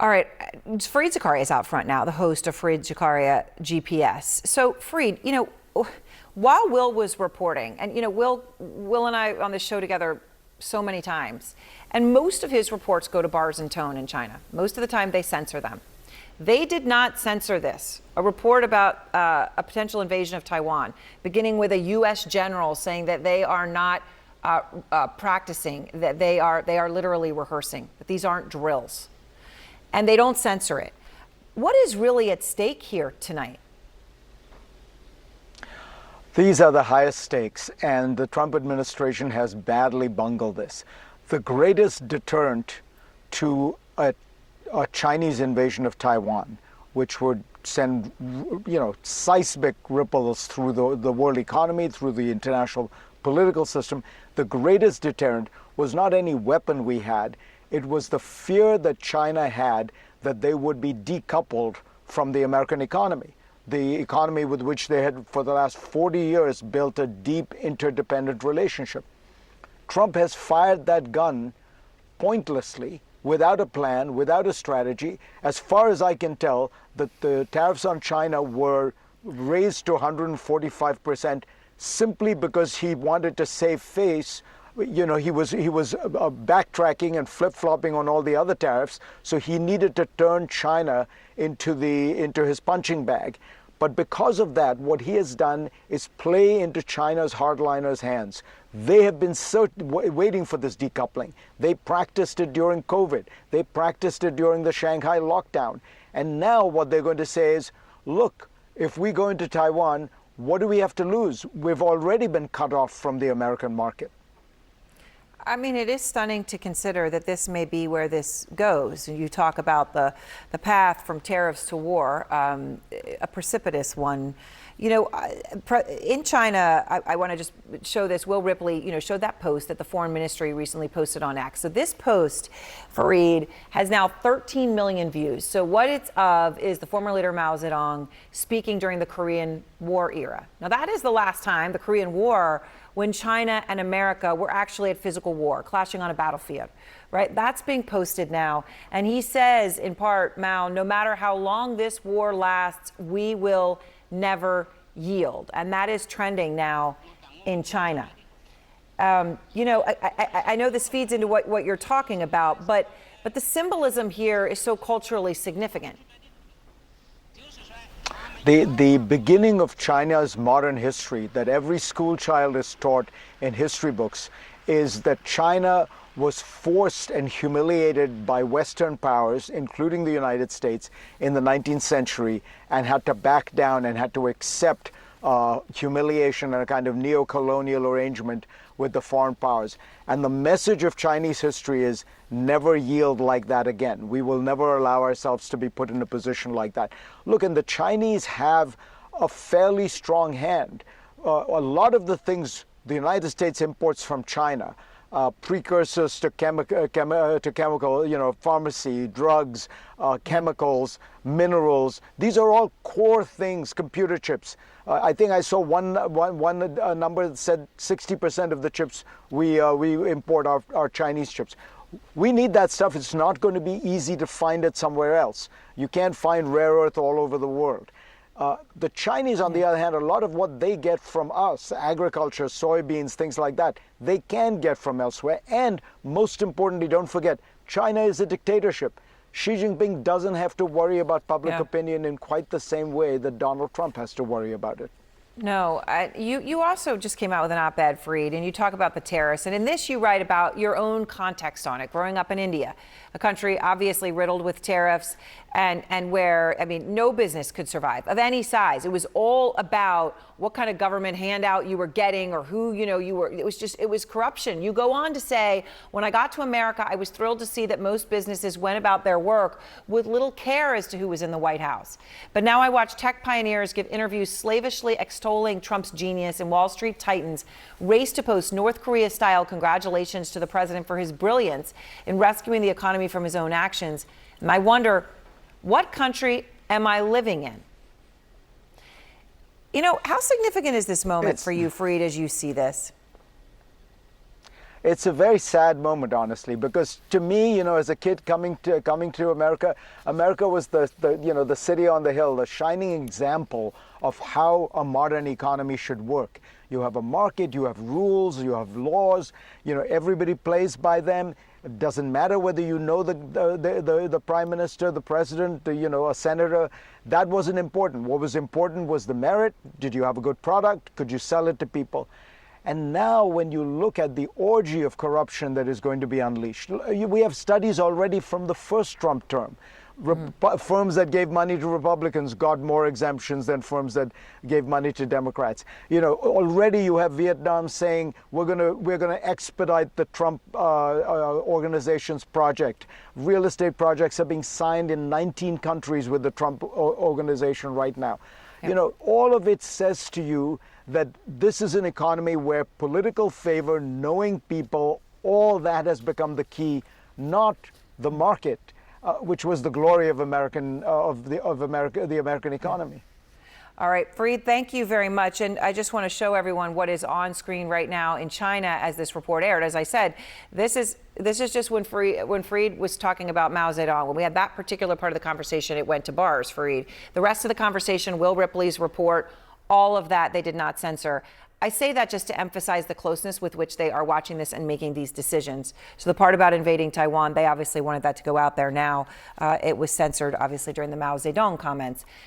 All right, Fareed Zakaria is out front now, the host of Fareed Zakaria GPS. So, Fareed, while Will was reporting, and Will and I on this show together so many times, and most of his reports go to Bars and Tone in China. Most of the time, they censor them. They did not censor this. A report about a potential invasion of Taiwan, beginning with a U.S. general saying that they are not practicing, that they are literally rehearsing, that these aren't drills. And they don't censor it. What is really at stake here tonight? These are the highest stakes, and the Trump administration has badly bungled this. The greatest deterrent to a Chinese invasion of Taiwan, which would send, seismic ripples through the world economy, through the international political system, the greatest deterrent was not any weapon we had. It was the fear that China had that they would be decoupled from the American economy, the economy with which they had, for the last 40 years, built a deep interdependent relationship. Trump has fired that gun pointlessly, without a plan, without a strategy. As far as I can tell, that the tariffs on China were raised to 145% simply because he wanted to save face. He was backtracking and flip-flopping on all the other tariffs, so he needed to turn China into his punching bag. But because of that, what he has done is play into China's hardliners' hands. They have been waiting for this decoupling. They practiced it during COVID. They practiced it during the Shanghai lockdown. And now what they're going to say is, look, if we go into Taiwan, what do we have to lose? We've already been cut off from the American market. I mean, it is stunning to consider that this may be where this goes. You talk about the path from tariffs to war, a precipitous one. In China, I want to just show this. Will Ripley, showed that post that the foreign ministry recently posted on X. So this post, Fareed, has now 13 million views. So what it's of is the former leader Mao Zedong speaking during the Korean War era. Now that is the last time, the Korean War, when China and America were actually at physical war, clashing on a battlefield, right? That's being posted now. And he says, in part, Mao, no matter how long this war lasts, we will never yield. And that is trending now in China. I know this feeds into what you're talking about, but the symbolism here is so culturally significant. The beginning of China's modern history that every school child is taught in history books is that China was forced and humiliated by Western powers, including the United States, in the 19th century, and had to back down and had to accept humiliation and a kind of neo-colonial arrangement with the foreign powers. And the message of Chinese history is never yield like that again. We will never allow ourselves to be put in a position like that. Look, and the Chinese have a fairly strong hand. A lot of the things the United States imports from China, precursors to chemical, pharmacy, drugs, chemicals, minerals. These are all core things, computer chips. I think I saw one number that said 60% of the chips we import are Chinese chips. We need that stuff. It's not going to be easy to find it somewhere else. You can't find rare earth all over the world. The Chinese, on the other hand, a lot of what they get from us, agriculture, soybeans, things like that, they can get from elsewhere. And most importantly, don't forget, China is a dictatorship. Xi Jinping doesn't have to worry about public opinion in quite the same way that Donald Trump has to worry about it. No, you also just came out with an op-ed, Fareed, and you talk about the tariffs. And in this, you write about your own context on it, growing up in India, a country obviously riddled with tariffs and where, no business could survive of any size. It was all about what kind of government handout you were getting or who, you were. It was corruption. You go on to say, when I got to America, I was thrilled to see that most businesses went about their work with little care as to who was in the White House. But now I watch tech pioneers give interviews slavishly extolling Trump's genius, and Wall Street titans race to post North Korea-style congratulations to the president for his brilliance in rescuing the economy from his own actions. And I wonder, what country am I living in? How significant is this moment for you, Fareed, as you see this? It's a very sad moment, honestly, because to me, as a kid coming to America, America was the city on the hill, the shining example of how a modern economy should work. You have a market, you have rules, you have laws, everybody plays by them. It doesn't matter whether you know the prime minister, the president, a senator. That wasn't important. What was important was the merit. Did you have a good product? Could you sell it to people? And now when you look at the orgy of corruption that is going to be unleashed, we have studies already from the first Trump term. Firms that gave money to Republicans got more exemptions than firms that gave money to Democrats. Already you have Vietnam saying we're gonna expedite the Trump organization's project. Real estate projects are being signed in 19 countries with the Trump organization right now. All of it says to you that this is an economy where political favor, knowing people, all that has become the key, not the market. Which was the glory of the American economy. All right, Fareed, thank you very much. And I just want to show everyone what is on screen right now in China as this report aired. As I said, this is just when Fareed was talking about Mao Zedong. When we had that particular part of the conversation, it went to bars, Fareed. The rest of the conversation, Will Ripley's report, all of that, they did not censor. I say that just to emphasize the closeness with which they are watching this and making these decisions. So the part about invading Taiwan, they obviously wanted that to go out there. Now it was censored, obviously, during the Mao Zedong comments.